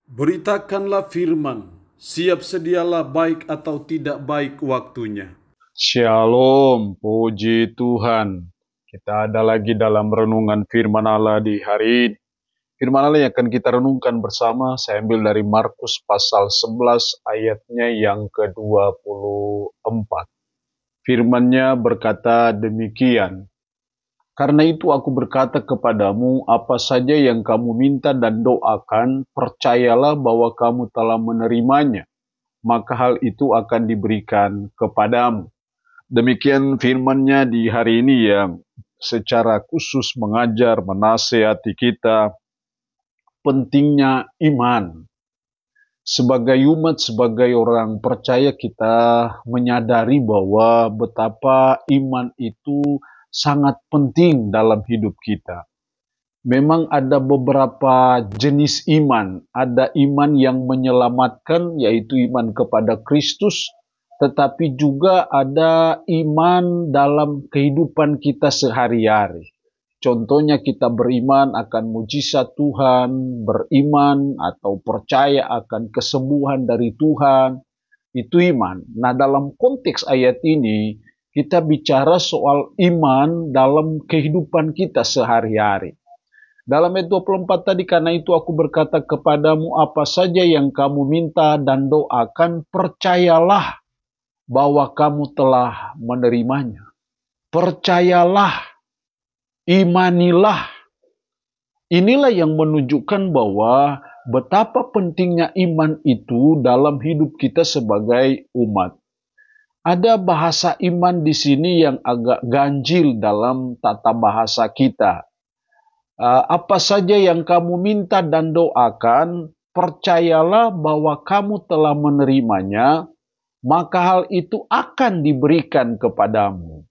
Beritakanlah firman, siap sedialah baik atau tidak baik waktunya. Shalom, puji Tuhan. Kita ada lagi dalam renungan firman Allah di hari ini. Firman Allah yang akan kita renungkan bersama, saya ambil dari Markus pasal 11 ayatnya yang ke-24. Firman-Nya berkata demikian, "Karena itu aku berkata kepadamu, apa saja yang kamu minta dan doakan, percayalah bahwa kamu telah menerimanya, maka hal itu akan diberikan kepadamu." Demikian firman-Nya di hari ini yang secara khusus mengajar, menasihati kita pentingnya iman. Sebagai umat, sebagai orang percaya, kita menyadari bahwa betapa iman itu sangat penting dalam hidup kita. Memang ada beberapa jenis iman. Ada iman yang menyelamatkan, yaitu iman kepada Kristus, tetapi juga ada iman dalam kehidupan kita sehari-hari. Contohnya kita beriman akan mujizat Tuhan, beriman atau percaya akan kesembuhan dari Tuhan, itu iman. Nah, dalam konteks ayat ini, kita bicara soal iman dalam kehidupan kita sehari-hari. Dalam ayat 24 tadi, karena itu aku berkata kepadamu, apa saja yang kamu minta dan doakan, percayalah bahwa kamu telah menerimanya. Percayalah, imanilah. Inilah yang menunjukkan bahwa betapa pentingnya iman itu dalam hidup kita sebagai umat. Ada bahasa iman di sini yang agak ganjil dalam tata bahasa kita. Apa saja yang kamu minta dan doakan, percayalah bahwa kamu telah menerimanya, maka hal itu akan diberikan kepadamu.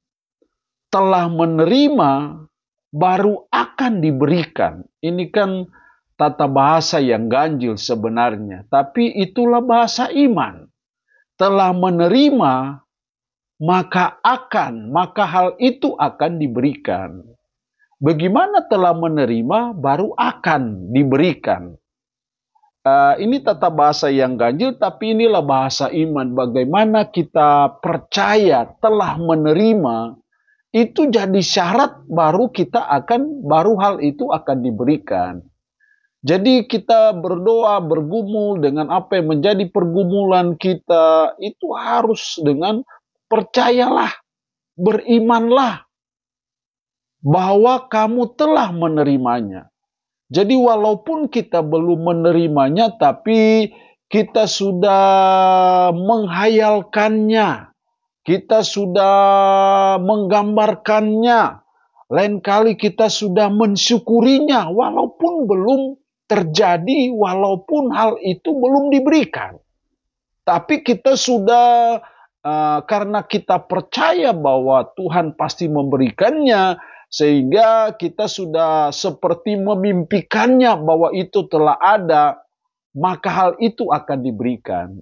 Telah menerima, baru akan diberikan. Ini kan tata bahasa yang ganjil sebenarnya, tapi itulah bahasa iman. Telah menerima, maka hal itu akan diberikan. Bagaimana telah menerima, baru akan diberikan. Ini tata bahasa yang ganjil, tapi inilah bahasa iman. Bagaimana kita percaya telah menerima, itu jadi syarat baru hal itu akan diberikan. Jadi kita berdoa, bergumul dengan apa yang menjadi pergumulan kita, itu harus dengan percayalah, berimanlah bahwa kamu telah menerimanya. Jadi walaupun kita belum menerimanya, tapi kita sudah menghayalkannya, kita sudah menggambarkannya, lain kali kita sudah mensyukurinya, walaupun belum terjadi, walaupun hal itu belum diberikan. Tapi kita sudah, karena kita percaya bahwa Tuhan pasti memberikannya, sehingga kita sudah seperti memimpikannya bahwa itu telah ada, maka hal itu akan diberikan.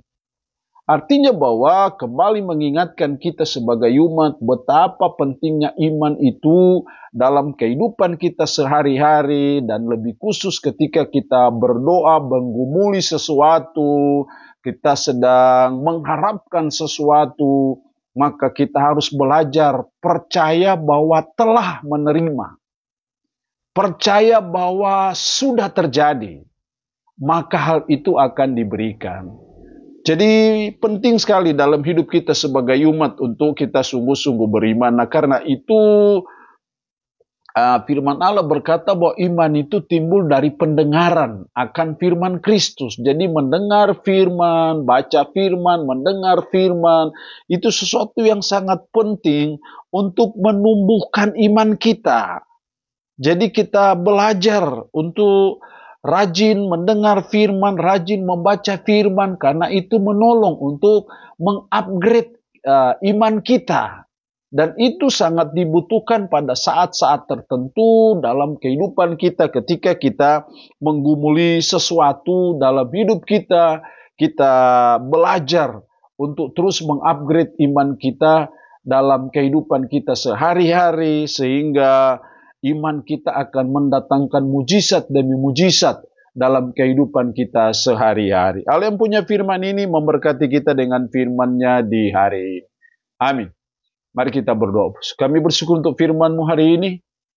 Artinya bahwa kembali mengingatkan kita sebagai umat betapa pentingnya iman itu dalam kehidupan kita sehari-hari, dan lebih khusus ketika kita berdoa menggumuli sesuatu, kita sedang mengharapkan sesuatu, maka kita harus belajar percaya bahwa telah menerima. Percaya bahwa sudah terjadi, maka hal itu akan diberikan. Jadi penting sekali dalam hidup kita sebagai umat untuk kita sungguh-sungguh beriman. Nah, karena itu firman Allah berkata bahwa iman itu timbul dari pendengaran akan firman Kristus. Jadi mendengar firman, baca firman, mendengar firman, itu sesuatu yang sangat penting untuk menumbuhkan iman kita. Jadi kita belajar untuk rajin mendengar firman, rajin membaca firman, karena itu menolong untuk mengupgrade iman kita. Dan itu sangat dibutuhkan pada saat-saat tertentu dalam kehidupan kita, ketika kita menggumuli sesuatu dalam hidup kita, kita belajar untuk terus mengupgrade iman kita dalam kehidupan kita sehari-hari, sehingga iman kita akan mendatangkan mujizat demi mujizat dalam kehidupan kita sehari-hari. Allah yang punya firman ini memberkati kita dengan firman-Nya di hari ini. Amin. Mari kita berdoa. Kami bersyukur untuk firman-Mu hari ini.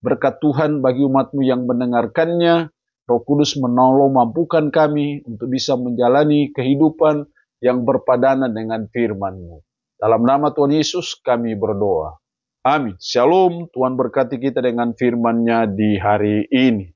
Berkat Tuhan bagi umat-Mu yang mendengarkannya. Roh Kudus menolong mampukan kami untuk bisa menjalani kehidupan yang berpadanan dengan firman-Mu. Dalam nama Tuhan Yesus kami berdoa. Amin. Shalom. Tuhan berkati kita dengan firman-Nya di hari ini.